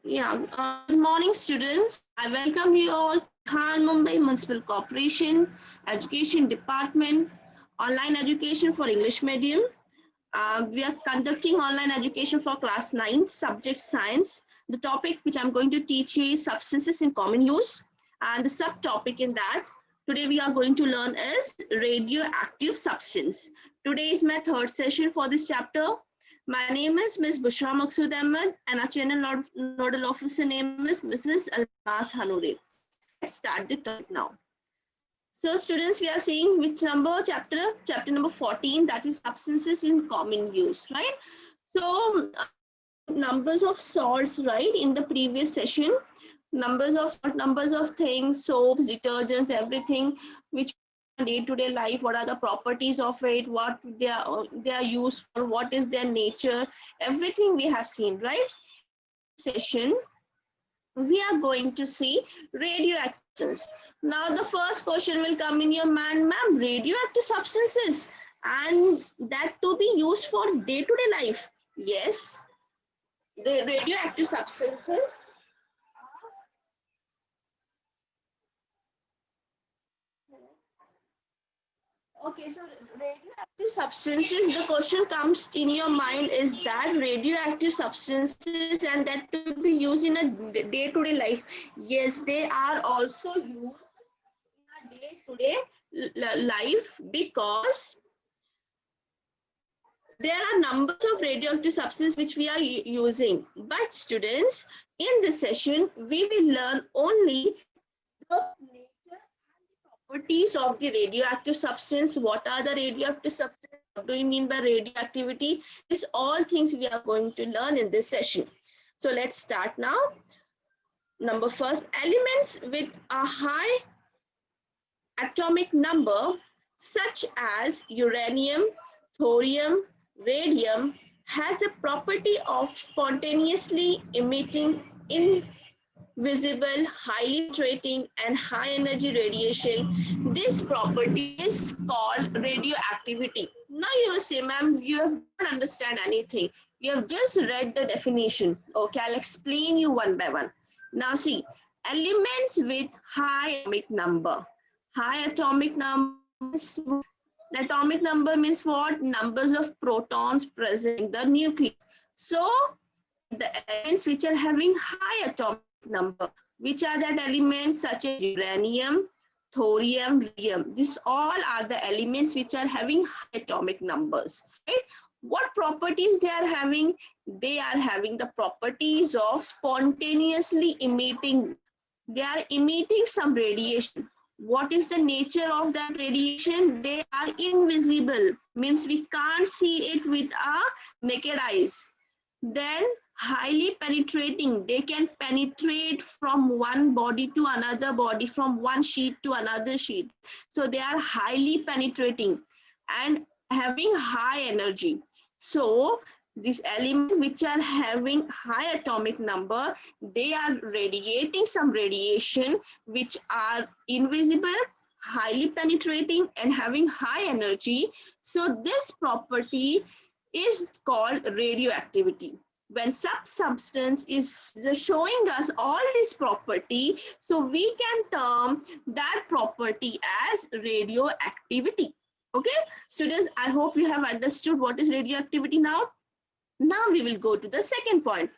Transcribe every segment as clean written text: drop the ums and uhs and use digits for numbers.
Good morning, students. I welcome you all to Khan Mumbai Municipal Corporation Education Department, online education for English medium. We are conducting online education for class 9, subject science. The topic which I'm going to teach you is substances in common use. And the subtopic in that, today we are going to learn is radioactive substance. Today is my third session for this chapter. My name is Ms. Bushra Maqsood Ahmed and our channel nodal officer name is Mrs. Almas Hanuri. Let's start the topic now. So students, we are seeing which number chapter? Chapter number 14, that is substances in common use, right? So numbers of salts, right? In the previous session, numbers of things, soaps, detergents, everything which day-to-day life, what are the properties of it, what they are used for, what is their nature, everything we have seen, right? In this session, we are going to see radioactive. Now the first question will come in your mind, ma'am, radioactive substances and that to be used for day-to-day life. Yes, the radioactive substances. Okay, so radioactive substances, the question comes in your mind is that radioactive substances and that to be used in a day-to-day life. Yes, they are also used in a day-to-day life because there are numbers of radioactive substances which we are using. But students, in this session, we will learn only the nature properties of the radioactive substance. What are the radioactive substances? What do you mean by radioactivity? These all things we are going to learn in this session. So let's start now. Number first, elements with a high atomic number such as uranium, thorium, radium has a property of spontaneously emitting invisible, highly penetrating and high energy radiation. This property is called radioactivity. Now you will say, ma'am, you have not understand anything. You have just read the definition. Okay, I'll explain you one by one. Now see, elements with high atomic number. High atomic number means atomic number means what? Numbers of protons present in the nucleus. So the elements which are having high atomic number, which are that elements such as uranium, thorium, radium. These all are the elements which are having high atomic numbers. Right? What properties they are having? They are having the properties of spontaneously emitting. They are emitting some radiation. What is the nature of that radiation? They are invisible, means we can't see it with our naked eyes. Then highly penetrating, they can penetrate from one body to another body, from one sheet to another sheet. So they are highly penetrating and having high energy. So these elements which are having high atomic number, they are radiating some radiation which are invisible, highly penetrating and having high energy. So this property is called radioactivity. When substance is showing us all this property, so we can term that property as radioactivity. Okay, students, I hope you have understood what is radioactivity now. Now we will go to the second point.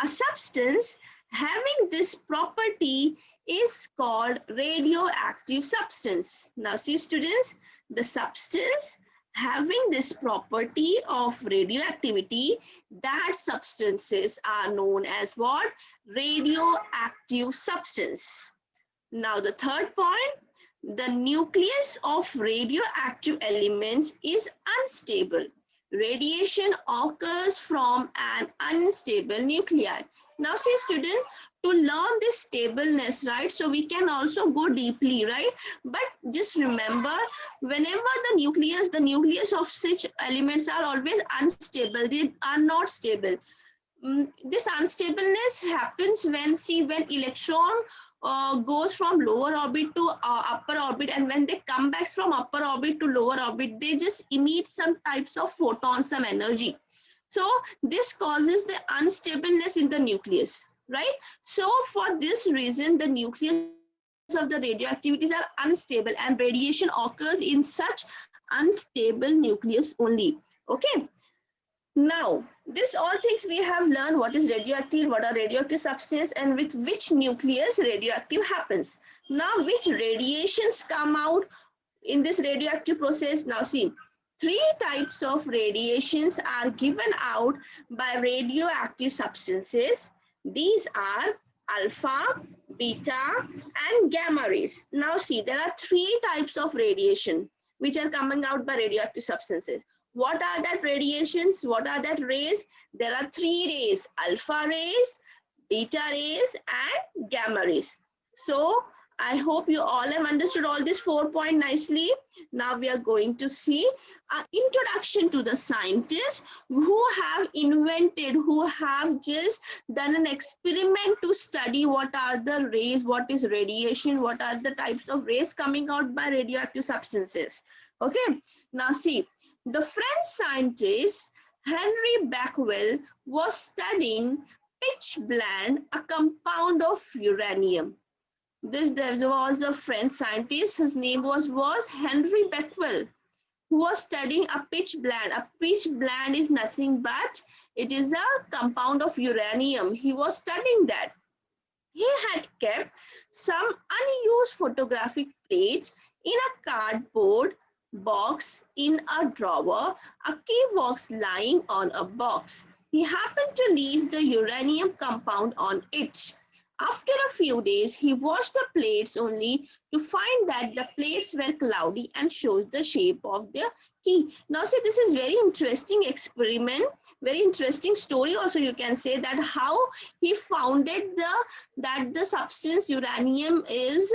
A substance having this property is called radioactive substance. Now see students, the substance having this property of radioactivity, that substances are known as what? Radioactive substance. Now the third point, the nucleus of radioactive elements is unstable. Radiation occurs from an unstable nuclei. Now see student, to learn this stableness, right? So we can also go deeply, right? But just remember, whenever the nucleus of such elements are always unstable, they are not stable. This unstableness happens when electron goes from lower orbit to upper orbit, and when they come back from upper orbit to lower orbit, they just emit some types of photons, some energy. So this causes the unstableness in the nucleus. right? So for this reason, the nucleus of the radioactivities are unstable and radiation occurs in such unstable nucleus only. Okay. Now, this all things we have learned what is radioactive, what are radioactive substance, and with which nucleus radioactive happens. Now, which radiations come out in this radioactive process? Now, see, three types of radiations are given out by radioactive substances. These are alpha, beta, and gamma rays. Now, see, there are three types of radiation which are coming out by radioactive substances. What are that radiations? What are that rays? There are three rays: alpha rays, beta rays, and gamma rays. So I hope you all have understood all this 4 point nicely. Now we are going to see an introduction to the scientists who have invented, who have just done an experiment to study what are the rays, what is radiation, what are the types of rays coming out by radioactive substances. Okay, now see, the French scientist Henry Becquerel was studying pitch blende, a compound of uranium. There was a French scientist, his name was Henry Becquerel, who was studying a pitch blende. A pitch blende is nothing but it is a compound of uranium. He was studying that. He had kept some unused photographic plates in a cardboard box in a drawer. A key was lying on a box. He happened to leave the uranium compound on it. After a few days, he washed the plates only to find that the plates were cloudy and shows the shape of the key. Now, see, this is very interesting experiment, very interesting story. Also, you can say that how he founded that the substance uranium is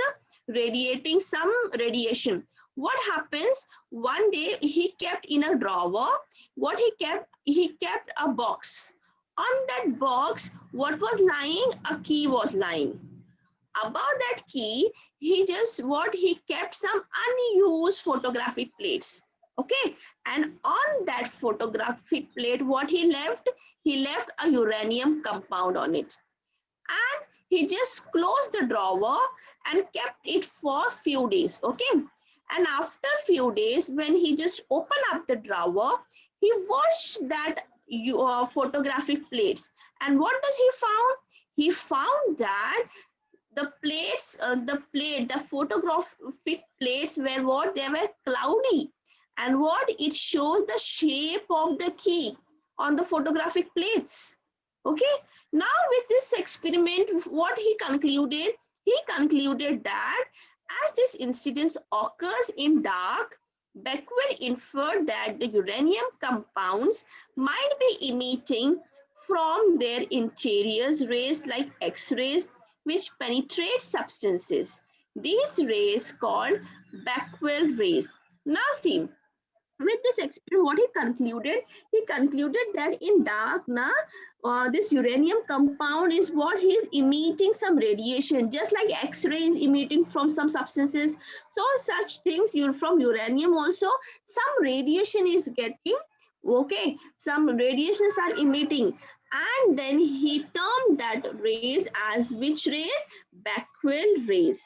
radiating some radiation. What happens? One day he kept in a drawer. What he kept a box. On that box, what was lying? A key was lying. Above that key, he kept some unused photographic plates. Okay, and on that photographic plate, what he left? He left a uranium compound on it, and he just closed the drawer and kept it for few days. Okay, and after few days, when he just opened up the drawer, he washed that photographic plates, and what does he found? He found that the photographic plates were what? They were cloudy. And what? It shows the shape of the key on the photographic plates. Okay. Now with this experiment, what he concluded? He concluded that as this incident occurs in dark, Becquerel inferred that the uranium compounds might be emitting from their interiors rays like X-rays which penetrate substances. These rays called Becquerel rays. Now see, with this experiment, what he concluded that in dark, this uranium compound is what he is emitting some radiation, just like X-rays emitting from some substances. So such things from uranium also, some radiation is getting, okay, some radiations are emitting. And then he termed that rays as which rays? Becquerel rays.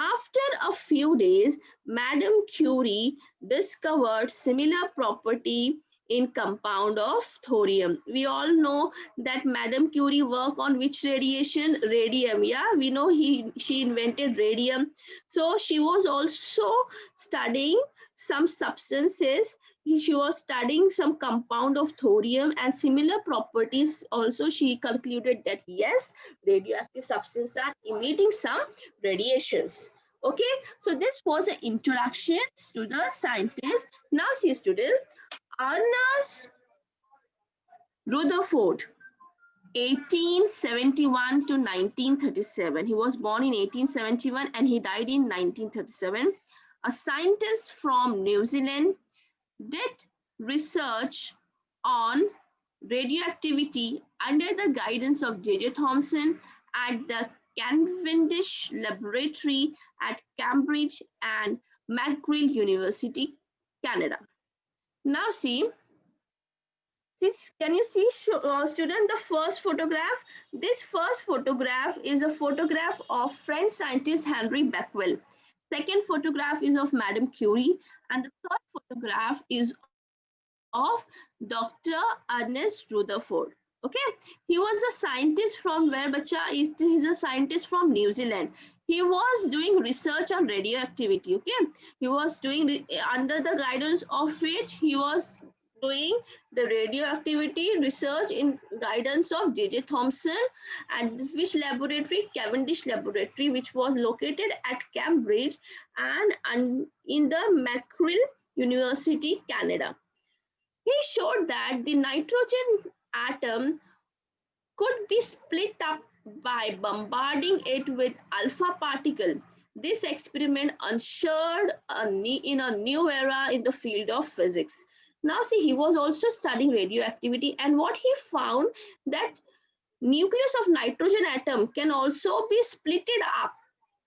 After a few days, Madame Curie discovered similar property in compound of thorium. We all know that Madame Curie worked on which radiation? Radium. Yeah, we know she invented radium. So she was also studying some substances. She was studying some compound of thorium and similar properties. Also, she concluded that yes, radioactive substances are emitting some radiations. Okay, so this was an introduction to the scientist. Now see student, Ernest Rutherford, 1871 to 1937. He was born in 1871 and he died in 1937. A scientist from New Zealand, did research on radioactivity under the guidance of J.J. Thomson at the Cavendish Laboratory at Cambridge and McGill University, Canada. Now see, Can you see, student, the first photograph? This first photograph is a photograph of French scientist Henry Becquerel. Second photograph is of Madame Curie, and the third photograph is of Dr. Ernest Rutherford. Okay, he was a scientist from where, bacha? He's a scientist from New Zealand. He was doing research on radioactivity. Okay, he was doing under the guidance of which he was doing the radioactivity research in guidance of J.J. Thomson, and which laboratory? Cavendish Laboratory, which was located at Cambridge and in the McGill University, Canada. He showed that the nitrogen atom could be split up by bombarding it with alpha particle. This experiment ushered in a new era in the field of physics. Now see, he was also studying radioactivity, and what he found that nucleus of nitrogen atom can also be splitted up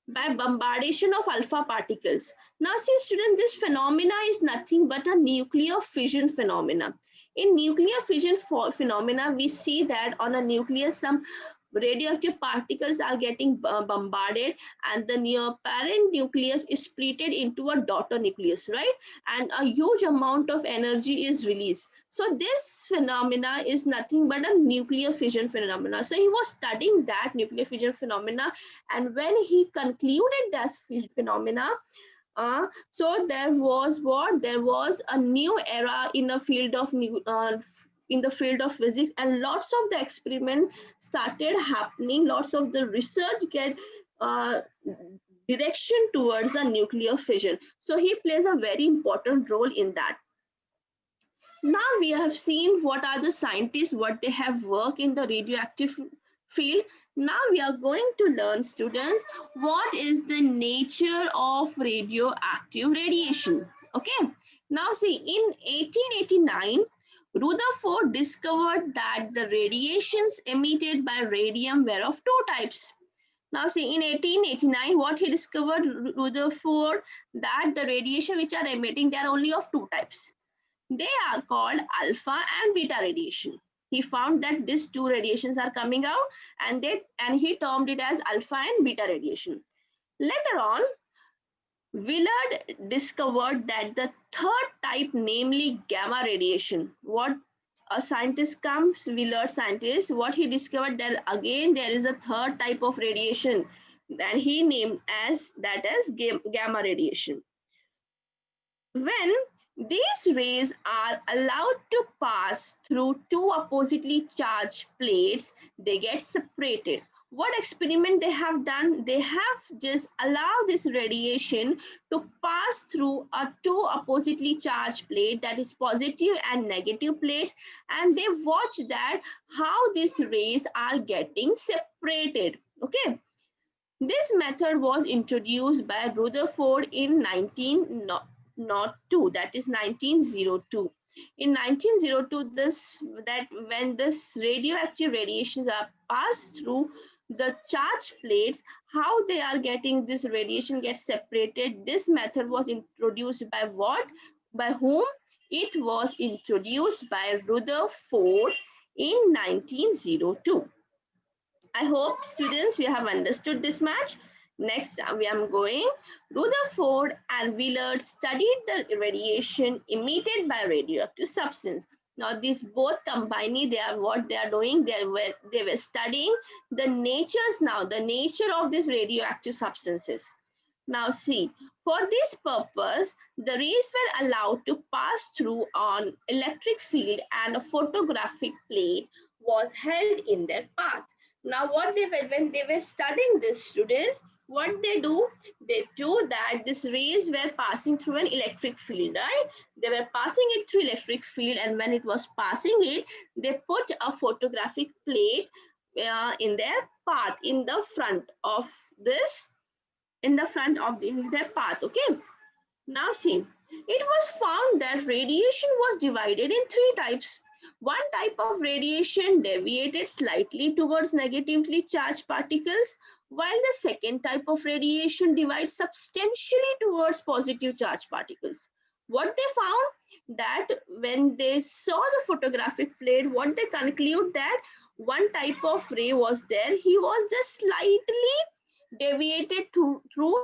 by bombardation of alpha particles. Now see students, this phenomena is nothing but a nuclear fission phenomena. In nuclear fission phenomena, we see that on a nucleus some radioactive particles are getting bombarded, and the near parent nucleus is splitted into a daughter nucleus, right? And a huge amount of energy is released. So this phenomena is nothing but a nuclear fission phenomena. So he was studying that nuclear fission phenomena, and when he concluded that phenomena, so there was what? There was a new era in the field of in the field of physics, and lots of the experiment started happening. Lots of the research get uh, direction towards a nuclear fission. So he plays a very important role in that. Now we have seen what are the scientists, what they have worked in the radioactive field. Now we are going to learn, students, what is the nature of radioactive radiation. Okay. Now see, in 1889, Rutherford discovered that the radiations emitted by radium were of two types. Now see, in 1889, what he discovered, Rutherford, that the radiation which are emitting, they are only of two types. They are called alpha and beta radiation. He found that these two radiations are coming out, and he termed it as alpha and beta radiation. Later on, Willard discovered that the third type, namely gamma radiation, what a scientist comes, Willard scientist, what he discovered that again there is a third type of radiation, and he named as that as gamma radiation. When these rays are allowed to pass through two oppositely charged plates, they get separated. What experiment they have done? They have just allowed this radiation to pass through a two oppositely charged plate, that is positive and negative plates, and they watch that how these rays are getting separated. Okay. This method was introduced by Rutherford in 1902, that is 1902. In 1902, when this radioactive radiations are passed through the charged plates, how they are getting this radiation gets separated. This method was introduced by what? By whom? It was introduced by Rutherford in 1902. I hope students you have understood this much. Next we are going. Rutherford and Willard studied the radiation emitted by radioactive substance. Now these both combining, they are what they are doing. They were studying the the nature of these radioactive substances. Now see, for this purpose, the rays were allowed to pass through an electric field, and a photographic plate was held in their path. Now what they were, when they were studying this, students, what they do? They do that these rays were passing through an electric field, right? They were passing it through electric field, and when it was passing it, they put a photographic plate in their path, in the front of this, their path. Okay. Now see, it was found that radiation was divided in three types. One type of radiation deviated slightly towards negatively charged particles, while the second type of radiation divides substantially towards positive charged particles. What they found? that when they saw the photographic plate, what they conclude that one type of ray was there. He was just slightly deviated through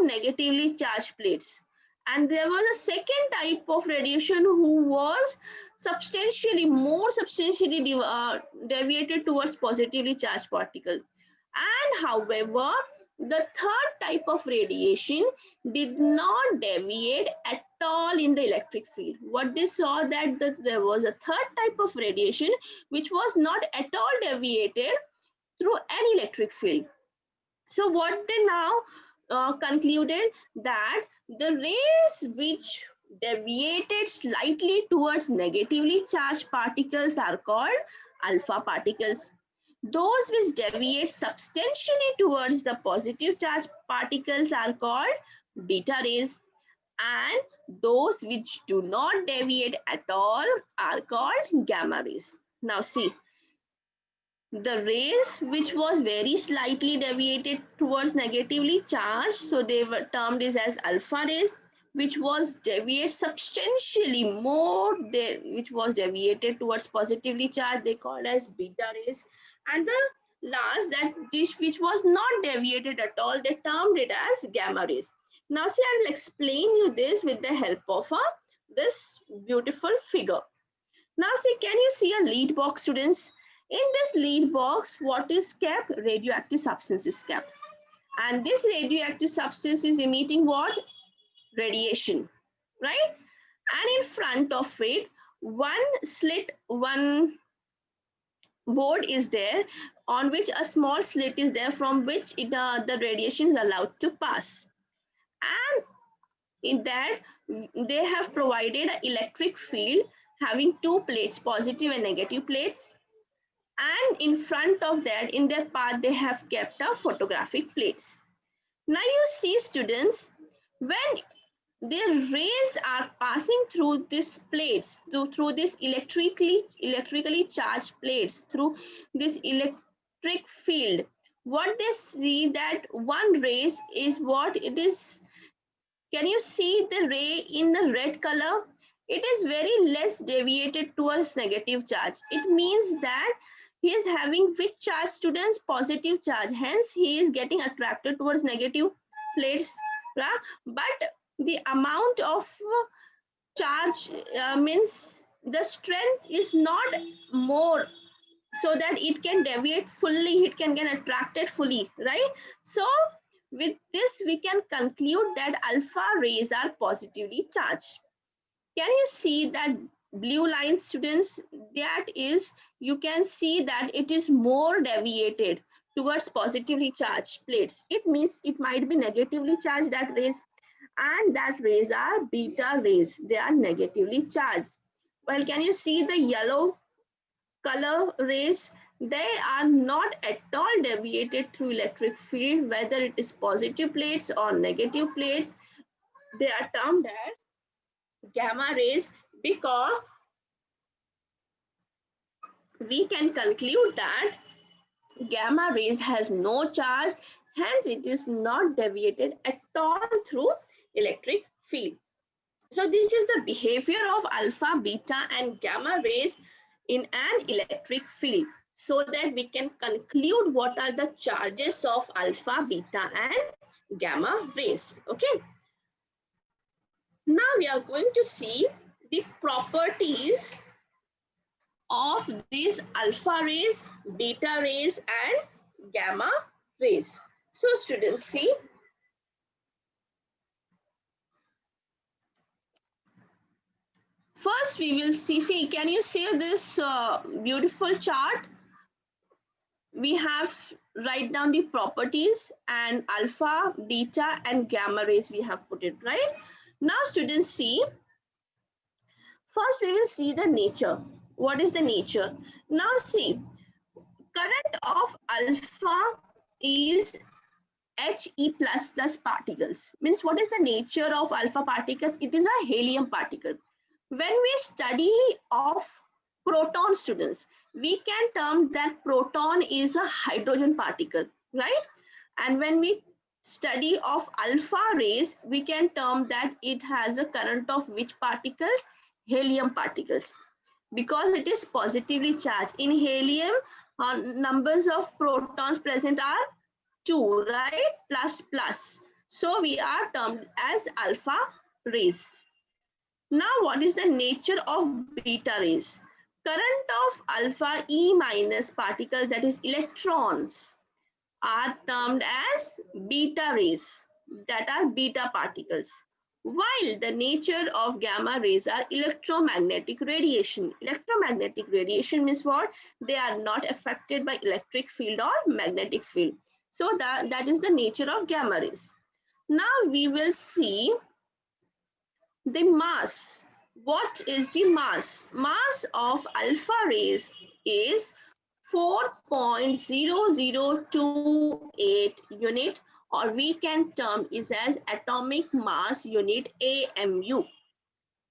negatively charged plates. And there was a second type of radiation who was substantially deviated towards positively charged particles. And however, the third type of radiation did not deviate at all in the electric field. What they saw that there was a third type of radiation which was not at all deviated through an electric field. So what they now concluded that the rays which deviated slightly towards negatively charged particles are called alpha particles. Those which deviate substantially towards the positive charged particles are called beta rays, and those which do not deviate at all are called gamma rays. Now see, the rays which was very slightly deviated towards negatively charged, so they were termed as alpha rays. Which was deviated substantially more, which was deviated towards positively charged, they called as beta rays. And the last, that this which was not deviated at all, they termed it as gamma rays. Now see, I will explain you this with the help of this beautiful figure. Now see, can you see a lead box, students? In this lead box, what is kept? Radioactive substance is kept. And this radioactive substance is emitting what? Radiation, right? And in front of it, one board is there on which a small slit is there from which the radiation is allowed to pass. And in that, they have provided an electric field having two plates, positive and negative plates. And in front of that, in their path, they have kept a photographic plates. Now you see, students, when their rays are passing through these plates, through this electrically charged plates, through this electric field, what they see that one rays is what it is. Can you see the ray in the red color? It is very less deviated towards negative charge. It means that he is having which charge, students? Positive charge. Hence, he is getting attracted towards negative plates. Right? But the amount of charge means the strength is not more, so that it can deviate fully, it can get attracted fully, right? So with this, we can conclude that alpha rays are positively charged. Can you see that blue line, students? That is, you can see that it is more deviated towards positively charged plates. It means it might be negatively charged, that rays, and that rays are beta rays. They are negatively charged. Well, can you see the yellow color rays? They are not at all deviated through electric field, whether it is positive plates or negative plates. They are termed as gamma rays, because we can conclude that gamma rays has no charge, hence it is not deviated at all through electric field. So this is the behavior of alpha, beta and gamma rays in an electric field, so that we can conclude what are the charges of alpha, beta and gamma rays. Okay. Now we are going to see the properties of these alpha rays, beta rays and gamma rays. So students, see, first we will see, can you see this beautiful chart? We have write down the properties and alpha, beta and gamma rays we have put it, right? Now students, see, first we will see the nature. What is the nature? Now see, current of alpha is He++ particles. Means what is the nature of alpha particles? It is a helium particle. When we study of proton, students, we can term that proton is a hydrogen particle, right? And when we study of alpha rays, we can term that it has a current of which particles? Helium particles. Because it is positively charged. In helium, numbers of protons present are 2, right? Plus plus. So we are termed as alpha rays. Now, what is the nature of beta rays? Current of alpha E minus particles, that is electrons, are termed as beta rays, that are beta particles. While the nature of gamma rays are electromagnetic radiation. Electromagnetic radiation means what? They are not affected by electric field or magnetic field. So that is the nature of gamma rays. Now we will see the mass. What is the mass? Mass of alpha rays is 4.0028 unit, or we can term is as atomic mass unit, AMU.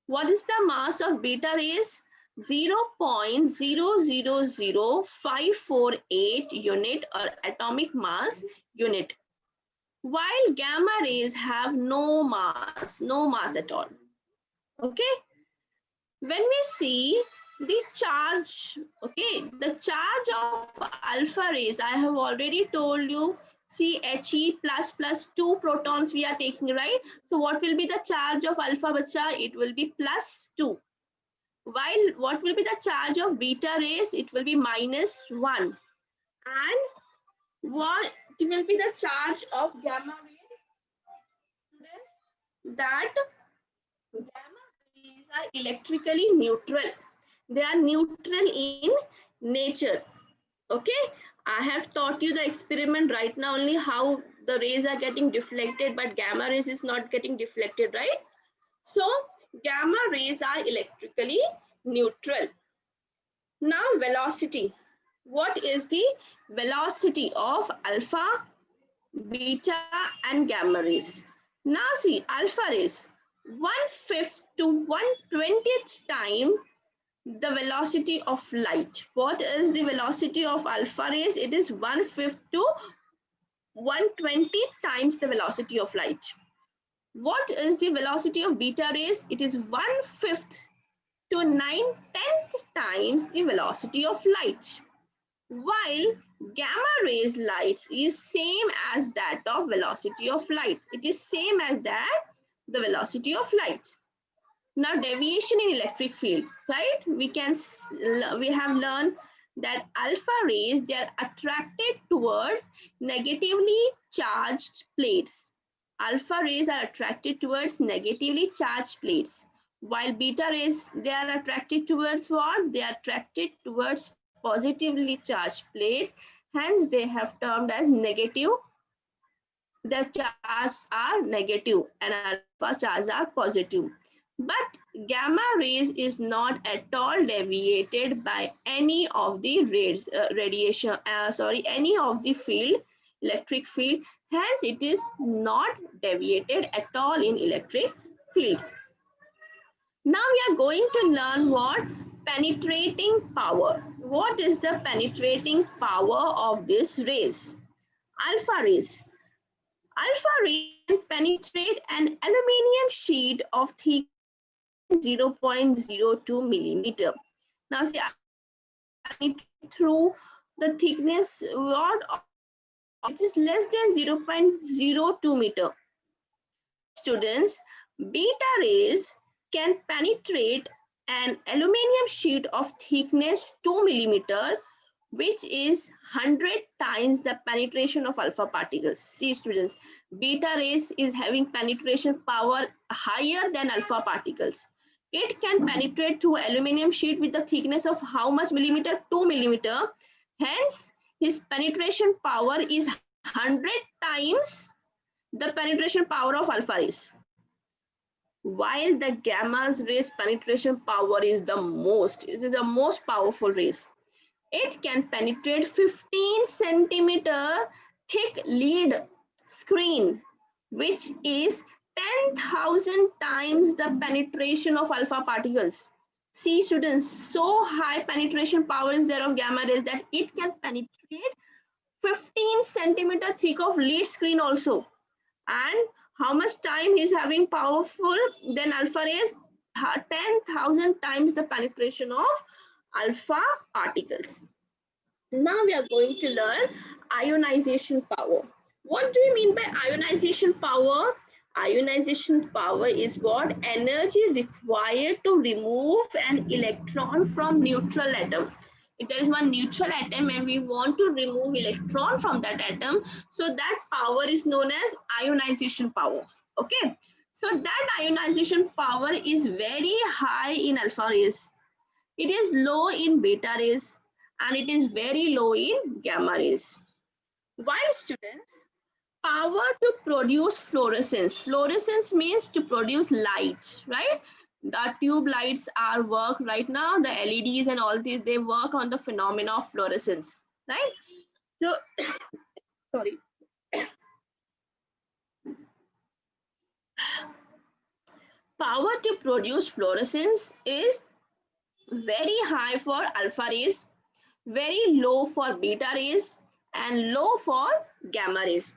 What is the mass of beta rays? 0.000548 unit, or atomic mass unit. While gamma rays have no mass at all. Okay, when we see the charge, okay, the charge of alpha rays, I have already told you, see He plus plus 2 protons we are taking, right? So what will be the charge of alpha bacha? It will be plus 2. While what will be the charge of beta rays? It will be minus 1. And what will be the charge of gamma rays? That gamma rays are electrically neutral. They are neutral in nature. Okay, I have taught you the experiment right now only how the rays are getting deflected, but gamma rays is not getting deflected, right? So gamma rays are electrically neutral. Now velocity. What is the velocity of alpha, beta and gamma rays? Now see, alpha rays, 1/5 to 1/20th time the velocity of light. What is the velocity of alpha rays? It is 1/5 to 120 times the velocity of light. What is the velocity of beta rays? It is 1/5 to 9/10 times the velocity of light. While gamma rays light is same as that of velocity of light. It is same as that the velocity of light. Now deviation in electric field, right? We have learned that alpha rays, they are attracted towards negatively charged plates. Alpha rays are attracted towards negatively charged plates, while beta rays, they are attracted towards what? They are attracted towards positively charged plates. Hence they have termed as negative. The charges are negative and alpha charges are positive. But gamma rays is not at all deviated by any of the rays, any of the field, electric field. Hence, it is not deviated at all in electric field. Now we are going to learn what? Penetrating power. What is the penetrating power of this rays? Alpha rays. Alpha rays can penetrate an aluminium sheet of thickness 0.02 millimeter. Now see, through the thickness, what? It is less than 0.02 meter. Students, beta rays can penetrate an aluminium sheet of thickness 2 millimeter, which is 100 times the penetration of alpha particles. See students, beta rays is having penetration power higher than alpha particles. It can penetrate through aluminium sheet with the thickness of how much millimeter? 2 millimeter. Hence, his penetration power is 100 times the penetration power of alpha rays. While the gamma rays penetration power is the most, it is the most powerful rays. It can penetrate 15 centimeter thick lead screen, which is 10,000 times the penetration of alpha particles. See students, so high penetration power is there of gamma rays that it can penetrate 15 centimeter thick of lead screen also. And how much time is having powerful than alpha rays? 10,000 times the penetration of alpha particles. Now we are going to learn ionization power. What do you mean by ionization power? Ionization power is what energy required to remove an electron from neutral atom. If there is one neutral atom and we want to remove electron from that atom, so that power is known as ionization power. Okay, so that ionization power is very high in alpha rays. It is low in beta rays and it is very low in gamma rays. While students, power to produce fluorescence. Fluorescence means to produce light, right? The tube lights are work right now, the LEDs and all these, they work on the phenomena of fluorescence, right? So, sorry. Power to produce fluorescence is very high for alpha rays, very low for beta rays, and low for gamma rays.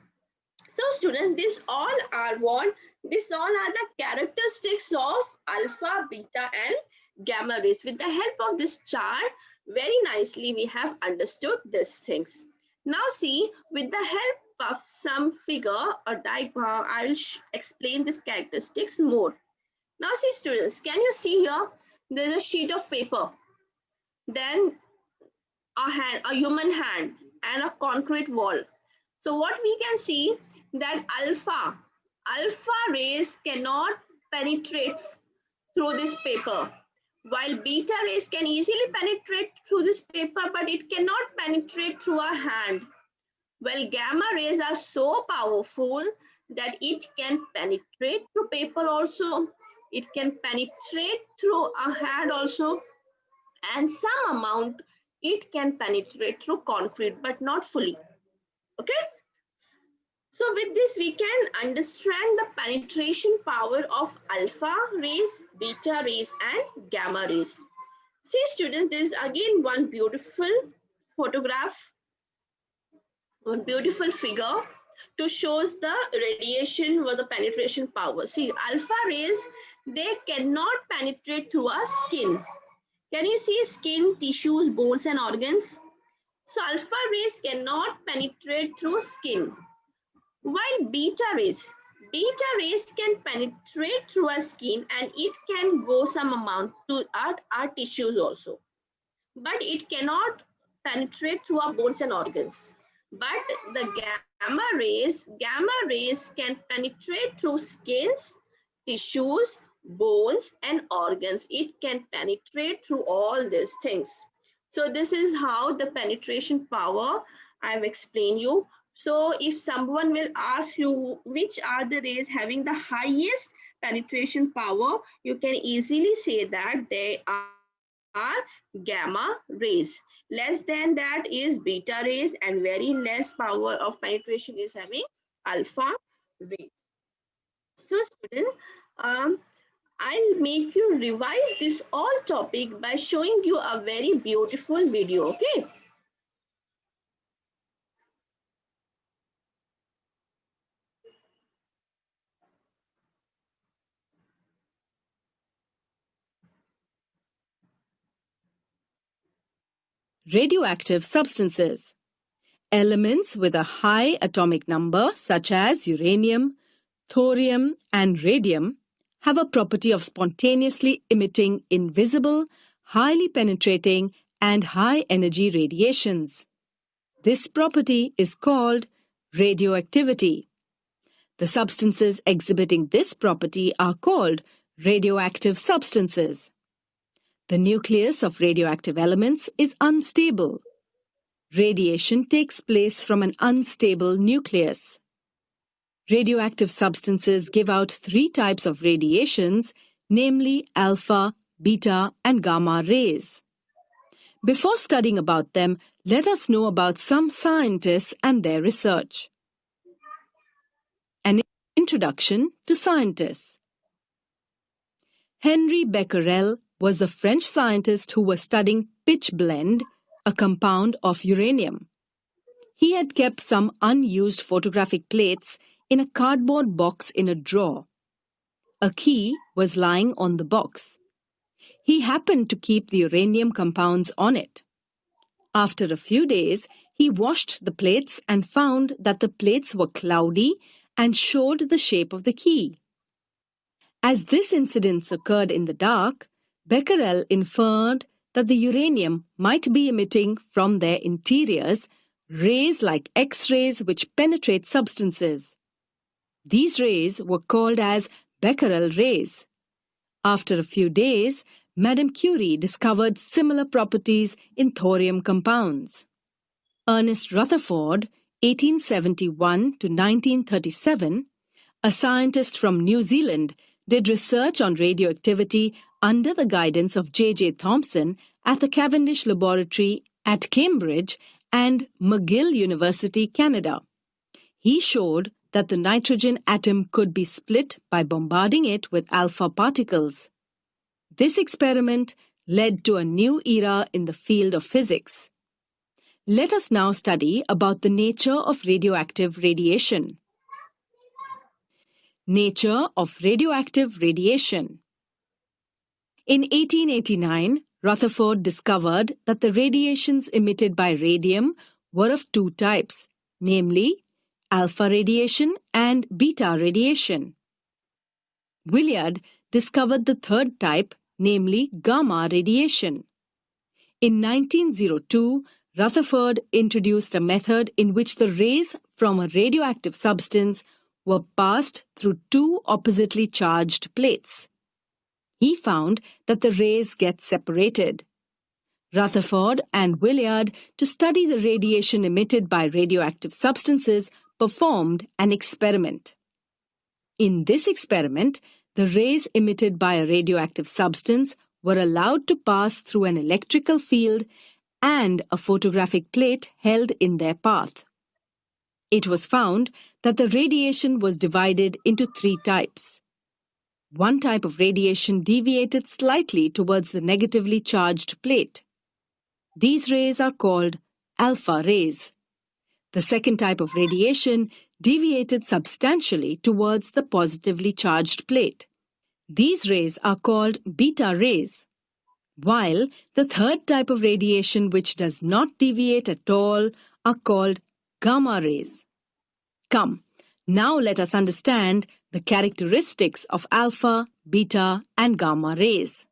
So students, these all are what? These all are the characteristics of alpha, beta, and gamma rays. With the help of this chart, very nicely we have understood these things. Now see, with the help of some figure or diagram, I'll explain these characteristics more. Now see students, can you see here? There's a sheet of paper, then a human hand, and a concrete wall. So what we can see that alpha rays cannot penetrate through this paper, while beta rays can easily penetrate through this paper, but it cannot penetrate through a hand. Well, gamma rays are so powerful that it can penetrate through paper also, it can penetrate through a hand also, and some amount it can penetrate through concrete, but not fully. Okay. So with this, we can understand the penetration power of alpha rays, beta rays, and gamma rays. See students, there is again one beautiful photograph, one beautiful figure to shows the radiation or the penetration power. See, alpha rays, they cannot penetrate through our skin. Can you see skin, tissues, bones, and organs? So alpha rays cannot penetrate through skin. While beta rays can penetrate through our skin and it can go some amount to our tissues also. But it cannot penetrate through our bones and organs. But the gamma rays can penetrate through skins, tissues, bones, and organs. It can penetrate through all these things. So this is how the penetration power I've explained you. So if someone will ask you which are the rays having the highest penetration power, you can easily say that they are gamma rays. Less than that is beta rays, and very less power of penetration is having alpha rays. So students, I'll make you revise this all topic by showing you a very beautiful video, okay? Radioactive substances. Elements with a high atomic number such as uranium, thorium, and radium have a property of spontaneously emitting invisible, highly penetrating, and high-energy radiations. This property is called radioactivity. The substances exhibiting this property are called radioactive substances. The nucleus of radioactive elements is unstable. Radiation takes place from an unstable nucleus. Radioactive substances give out 3 types of radiations, namely alpha, beta, and gamma rays. Before studying about them, let us know about some scientists and their research. An introduction to scientists. Henri Becquerel was the French scientist who was studying pitchblende, a compound of uranium. He had kept some unused photographic plates in a cardboard box in a drawer. A key was lying on the box. He happened to keep the uranium compounds on it. After a few days, he washed the plates and found that the plates were cloudy and showed the shape of the key. As this incident occurred in the dark, Becquerel inferred that the uranium might be emitting from their interiors rays like X-rays which penetrate substances. These rays were called as Becquerel rays. After a few days, Madame Curie discovered similar properties in thorium compounds. Ernest Rutherford, 1871 to 1937, a scientist from New Zealand, did research on radioactivity under the guidance of J.J. Thomson at the Cavendish Laboratory at Cambridge and McGill University, Canada. He showed that the nitrogen atom could be split by bombarding it with alpha particles. This experiment led to a new era in the field of physics. Let us now study about the nature of radioactive radiation. Nature of radioactive radiation. In 1889, Rutherford discovered that the radiations emitted by radium were of two types, namely alpha radiation and beta radiation. Williard discovered the third type, namely gamma radiation. In 1902, Rutherford introduced a method in which the rays from a radioactive substance were passed through two oppositely charged plates. He found that the rays get separated. Rutherford and Williard, to study the radiation emitted by radioactive substances, performed an experiment. In this experiment, the rays emitted by a radioactive substance were allowed to pass through an electrical field and a photographic plate held in their path. It was found that the radiation was divided into three types. One type of radiation deviated slightly towards the negatively charged plate. These rays are called alpha rays. The second type of radiation deviated substantially towards the positively charged plate. These rays are called beta rays, while the third type of radiation, which does not deviate at all, are called gamma rays. Come, now let us understand the characteristics of alpha, beta, and gamma rays.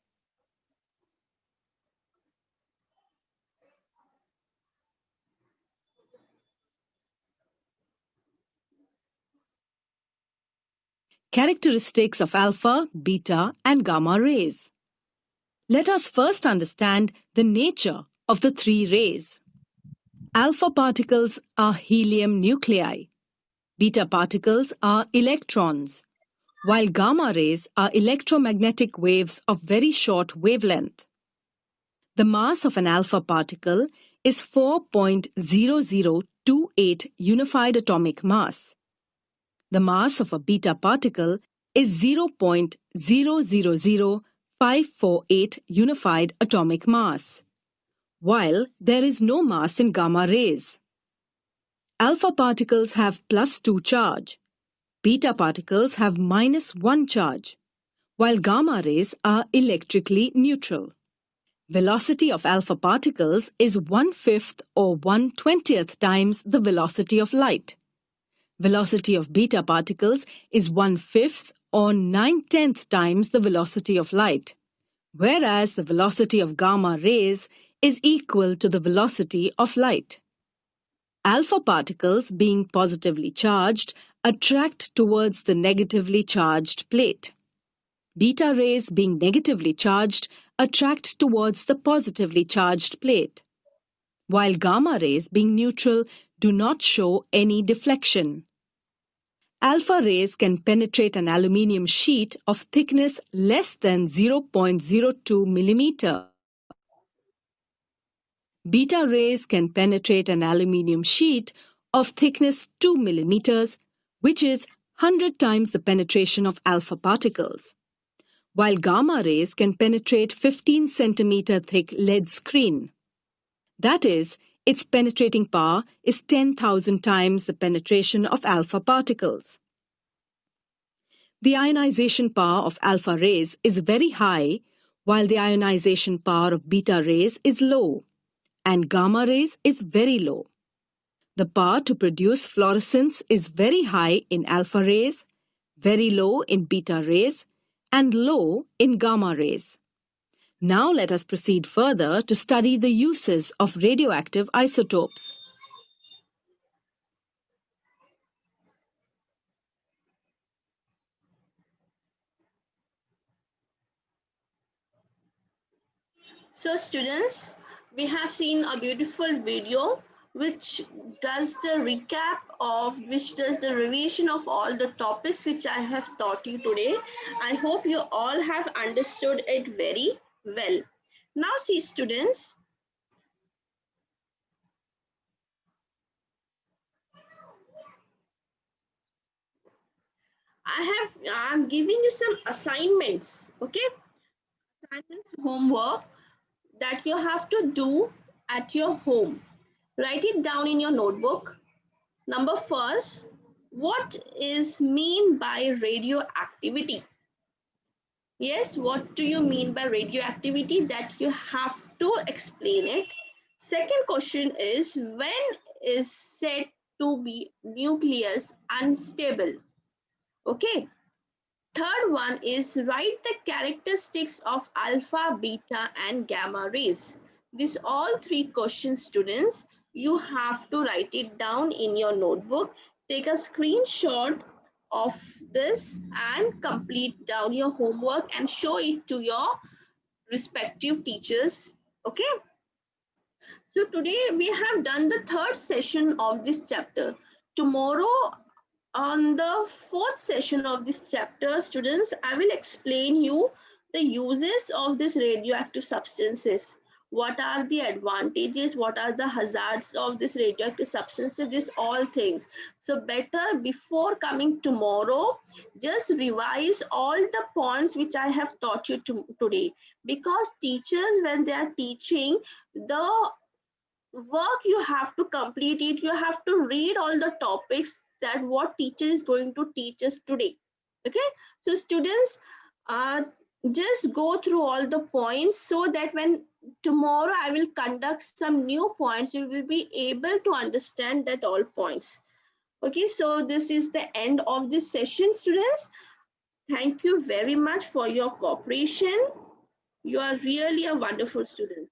Characteristics of alpha, beta, and gamma rays. Let us first understand the nature of the three rays. Alpha particles are helium nuclei. Beta particles are electrons, while gamma rays are electromagnetic waves of very short wavelength. The mass of an alpha particle is 4.0028 unified atomic mass. The mass of a beta particle is 0.000548 unified atomic mass, while there is no mass in gamma rays. Alpha particles have +2 charge. Beta particles have -1 charge, while gamma rays are electrically neutral. Velocity of alpha particles is 1/5 or 1/20th times the velocity of light. Velocity of beta particles is 1/5 or 9/10th times the velocity of light, whereas the velocity of gamma rays is equal to the velocity of light. Alpha particles, being positively charged, attract towards the negatively charged plate. Beta rays, being negatively charged, attract towards the positively charged plate, while gamma rays, being neutral, do not show any deflection. Alpha rays can penetrate an aluminium sheet of thickness less than 0.02 millimeter. Beta rays can penetrate an aluminium sheet of thickness 2 millimeters, which is 100 times the penetration of alpha particles, while gamma rays can penetrate 15 centimeter thick lead screen. That is, its penetrating power is 10,000 times the penetration of alpha particles. The ionization power of alpha rays is very high, while the ionization power of beta rays is low, and gamma rays is very low. The power to produce fluorescence is very high in alpha rays, very low in beta rays, and low in gamma rays. Now let us proceed further to study the uses of radioactive isotopes. So students, we have seen a beautiful video which does the revision of all the topics which I have taught you today. I hope you all have understood it very well. Now see students, I'm giving you some assignments, okay? Assignments, homework that you have to do at your home. Write it down in your notebook. Number first, what is mean by radioactivity? Yes, what do you mean by radioactivity? That you have to explain it. Second question is, when is said to be nucleus unstable? Okay. Third one is, write the characteristics of alpha, beta, and gamma rays. These all three questions, students, you have to write it down in your notebook. Take a screenshot of this and complete down your homework and show it to your respective teachers. Okay. So today we have done the third session of this chapter. Tomorrow, on the fourth session of this chapter, students, I will explain you the uses of these radioactive substances. What are the advantages? What are the hazards of this radioactive substances? These all things. So better before coming tomorrow, just revise all the points which I have taught you today. Because teachers, when they are teaching, the work you have to complete it, you have to read all the topics that what teacher is going to teach us today. Okay, so students, just go through all the points so that when tomorrow I will conduct some new points, you will be able to understand that all points. Okay, so this is the end of this session, students. Thank you very much for your cooperation. You are really a wonderful student.